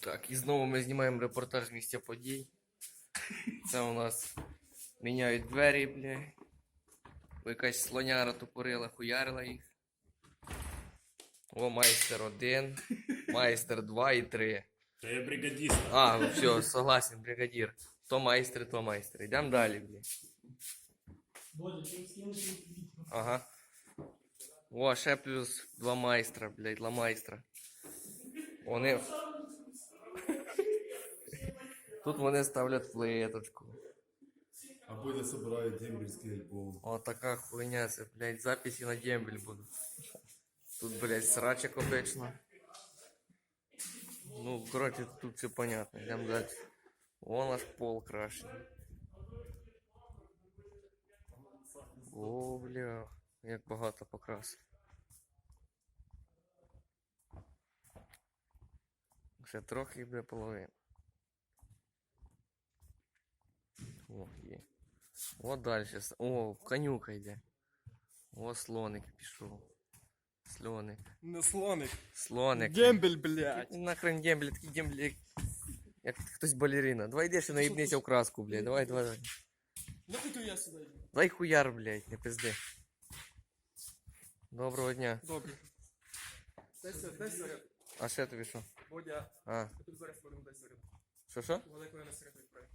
Так, і знову ми знімаємо репортаж з місця подій. Це у нас міняють двері, бля. Якась слоняра тупорила, хуярила їх. О, майстер 1, майстер 2 і 3. Та я бригадист. А, все, согласен, бригадир. То майстер, то майстер. Йдемо далі, бля. Ага. О, ще плюс 2 майстра, блядь, 2 майстра. Вони... Тут вони ставлять плиточку. А Бодя собирает дембельский альбом. О, така хуйня, це, блядь, записи на дембель будуть. Тут, блядь, срачик обично. Ну, короче, тут все понятно. Йдемо далі. О, наш пол крашений. О, бля, як багато покрасив. Ще трохи, бля, половина. О, є. О, далі. О, конюка йде. О, слоник пішов. Слоник. Не слоник. Слоник. Дембель, блядь. Нахрен дембель, такий дембель, як хтось балерина. Давай йдеш і наїбнися в краску, блядь. Давай, давай. Ну хоть я сюди йду. Дай хуяр, блядь, не пизди. Доброго дня. Добре. Дай сигарет. А ще тобі що? Бодя, А, я тут зараз подам, дай сигарет. що? Вони коли на сигарету відправив.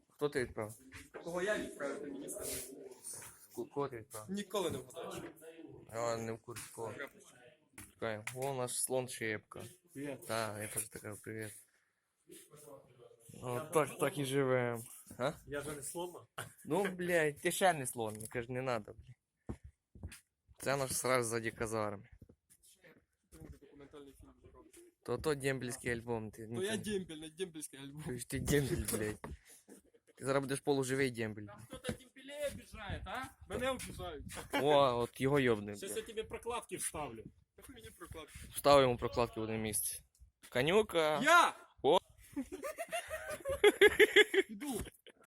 Хто ти відправив? Кого я відправив, ти мені скажи. Кого ти відправив? Ніколи не вгадаєш. Я не в курсі кого. Чекай, о, наш слон Щепка. Привіт. Так, я теж така, привіт. О, так і живем. А? Я же не сломан. Ну, блядь, ти ще не слон, мені каже, не надо, блядь. Це наш сраж ззаді казарми. Документальний фільм зробив. То дембельський альбом. Ти, То я дембель, на дембельський альбом. Ти ж ти дембель, блядь. Ти зараз будеш полуживий дембель. Кто-то демпелей обижает, а? Мене обіжають. О, от його йобне, Сейчас блядь. я тебе прокладки вставлю. Так мені прокладки. Встав йому прокладки в одне місце. Конюка. Я! О! Іду.